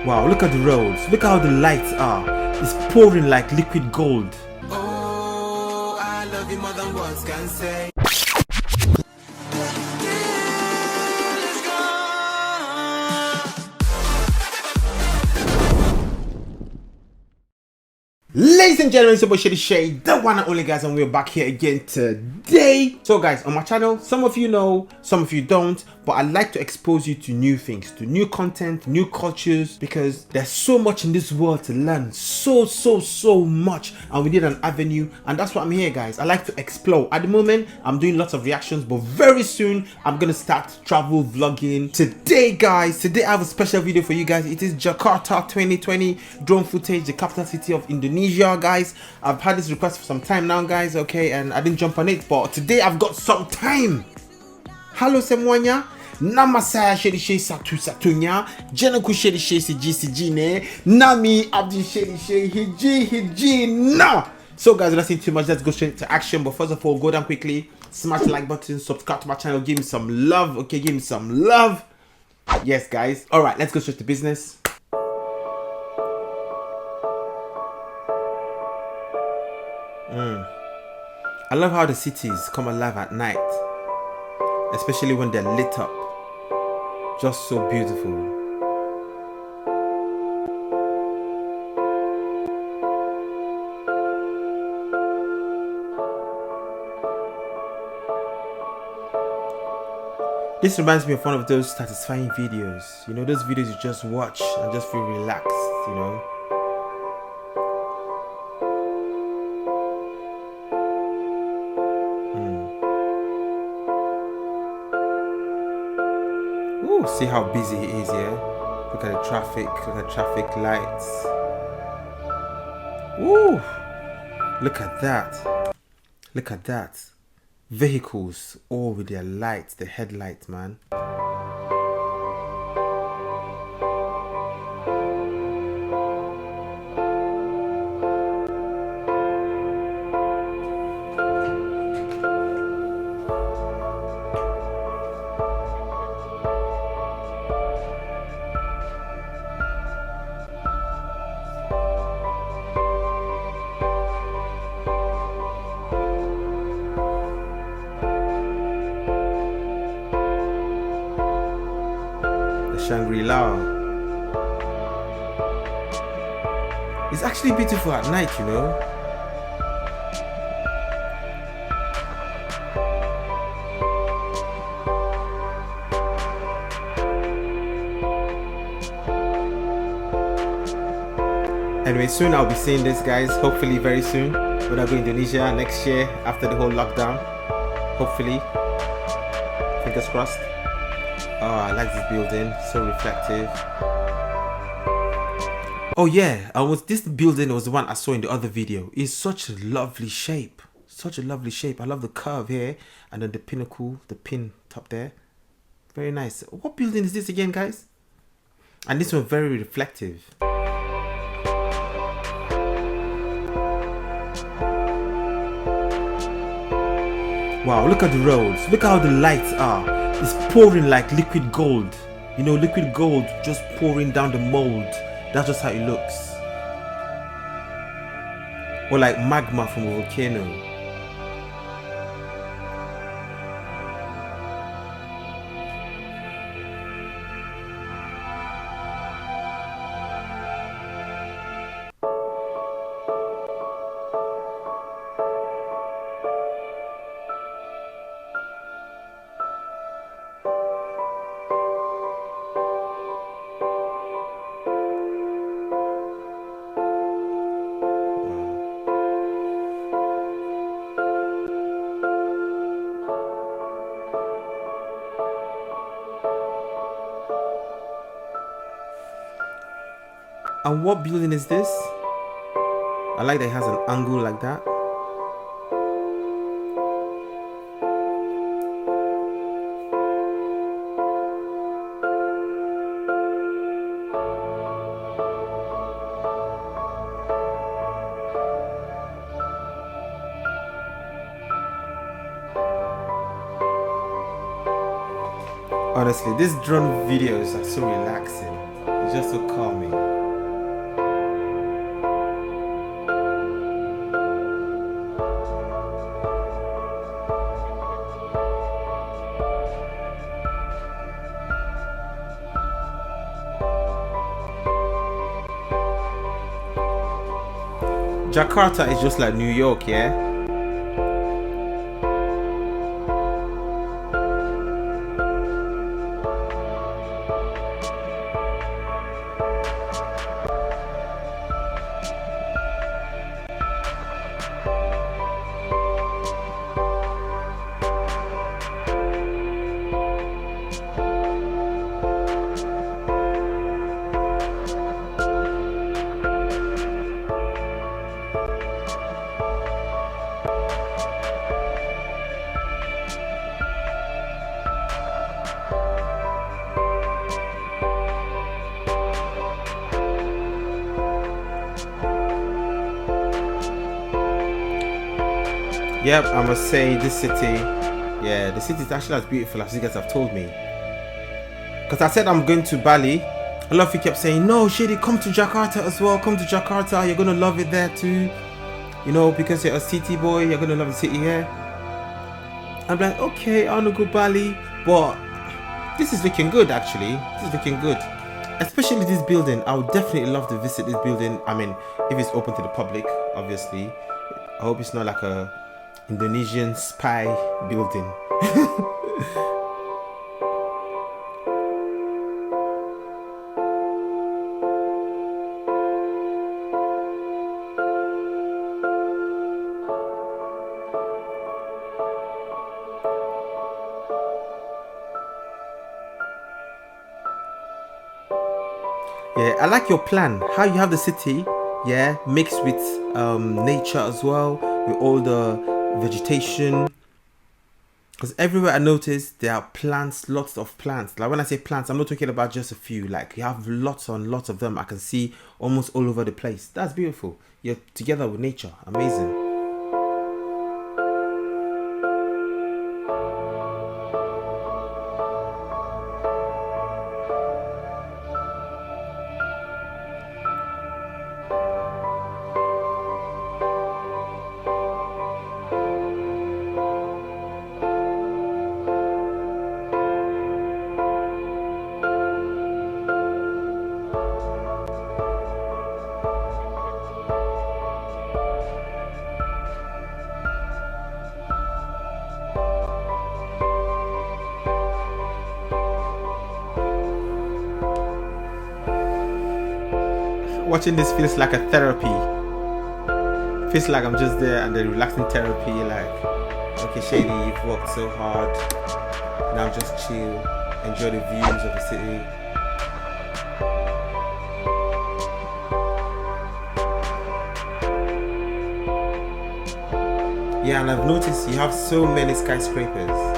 Wow, look at the roads. Look how the lights are. It's pouring like liquid gold. Oh, I love you more than words can say. Ladies and gentlemen, it's your boy Shady Shae, the one and only guys, and we're back here again today. So guys, on my channel, some of you know, some of you don't, but I like to expose you to new things, to new content, new cultures, because there's so much in this world to learn, so much, and we need an avenue, and that's what I'm here, guys. I like to explore. At the moment, I'm doing lots of reactions, but very soon, I'm gonna start travel vlogging. Today, guys, I have a special video for you guys. It is Jakarta 2020 drone footage, the capital city of Indonesia, guys. I've had this request for some time now, guys, okay, and I didn't jump on it, but today I've got some time. Hello semuanya, nama saya Shady Shae satu-satunya. Jangan ku Shady Shae CG ne. Nami abdi Shady Shae hiji na. So guys, let's not say too much, let's go straight to action. But first of all, go down quickly, smash the like button, subscribe to my channel, give me some love, okay, give me some love. Yes guys, all right, let's go straight to business. I love how the cities come alive at night, especially when they're lit up. Just so beautiful. This reminds me of one of those satisfying videos. You know, those videos you just watch and just feel relaxed, you know. Ooh, see how busy it is here. Look at the traffic, look at traffic lights. Ooh, look at that. Look at that. Vehicles, all with their lights, the headlights, man. Shangri-La. It's actually beautiful at night, you know. Anyway, soon I'll be seeing this, guys. Hopefully very soon. When I go to Indonesia next year after the whole lockdown. Hopefully. Fingers crossed. Oh, I like this building, so reflective. Oh yeah, this building was the one I saw in the other video. It's such a lovely shape. Such a lovely shape. I love the curve here and then the pinnacle, the pin top there. Very nice. What building is this again, guys? And this one very reflective. Wow, look at the roads. Look how the lights are. It's pouring like liquid gold. You know, liquid gold just pouring down the mold. That's just how it looks. Or like magma from a volcano. And what building is this? I like that it has an angle like that. Honestly, these drone videos are so relaxing. It's just so calming. Jakarta is just like New York, yeah? Yep, I must say this city, yeah, the city is actually as beautiful as you guys have told me. Because I said I'm going to Bali. A lot of you kept saying, no, Shady, come to Jakarta as well. Come to Jakarta. You're going to love it there too. You know, because you're a city boy, you're going to love the city here. I'm like, okay, I want to go Bali. But this is looking good, actually. This is looking good. Especially this building. I would definitely love to visit this building. I mean, if it's open to the public, obviously. I hope it's not like a Indonesian spy building. Yeah, I like your plan. How you have the city, yeah, mixed with nature as well, with all the vegetation. Because everywhere I notice there are plants, lots of plants. Like when I say plants, I'm not talking about just a few. Like you have lots and lots of them. I can see almost all over the place. That's beautiful. You're together with nature. Amazing. Watching this feels like a therapy. Feels like I'm just there and the relaxing therapy. Like, okay, Shady, you've worked so hard. Now just chill, enjoy the views of the city. Yeah, and I've noticed you have so many skyscrapers.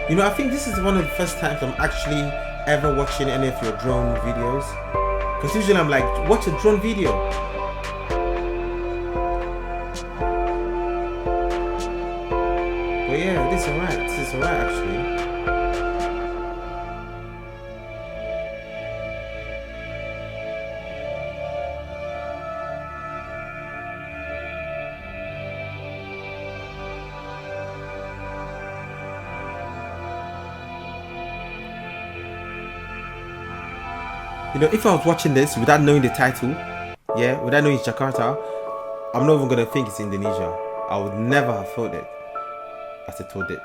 You know, I think this is one of the first times I'm actually ever watching any of your drone videos. Because usually I'm like, watch a drone video. But yeah, this is alright. This is alright actually. You know, if I was watching this without knowing the title, yeah, without knowing it's Jakarta, I'm not even gonna think it's Indonesia. I would never have thought it. As I told it.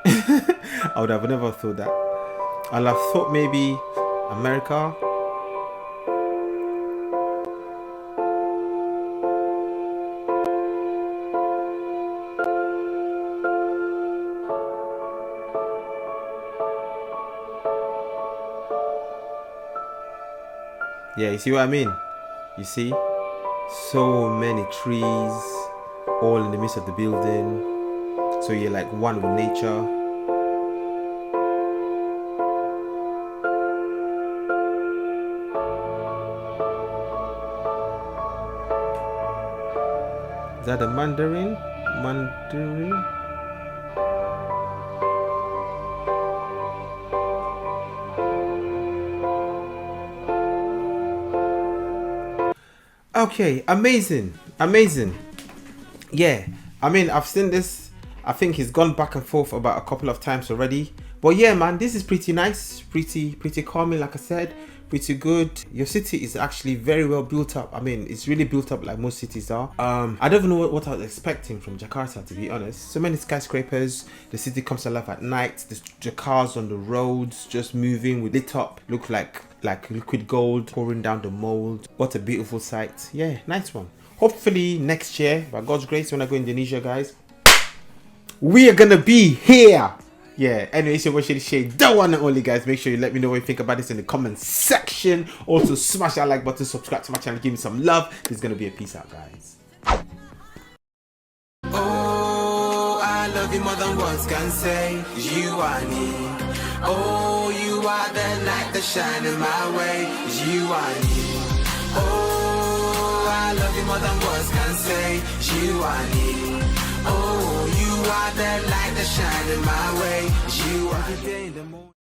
I would have never thought that. I'll have thought maybe America. Yeah, you see what I mean? You see? So many trees, all in the midst of the building. So you're like one with nature. Is that a Mandarin? Mandarin? Okay, amazing, amazing. Yeah, I mean, I've seen this. I think he's gone back and forth about a couple of times already. But yeah, man, this is pretty nice, pretty calming, like I said, pretty good. Your city is actually very well built up. I mean, it's really built up like most cities are. I don't even know what I was expecting from Jakarta, to be honest. So many skyscrapers. The city comes alive at night. The cars on the roads just moving with lit up, look like liquid gold pouring down the mold. What a beautiful sight. Yeah, nice one. Hopefully next year, by God's grace, when I go to Indonesia, guys, we are gonna be here. Yeah, anyway, it's your boy Shae, the one and only, guys. Make sure you let me know what you think about this in the comment section. Also, smash that like button, subscribe to my channel, give me some love. There's gonna be a peace out, guys. Oh, I love you more than words can say. You are me. Oh, you are the light that shine in my way. You are me. Oh, I love you more than words can say. You are me. Oh, you are the light that shine in my way. You are every day in the morning.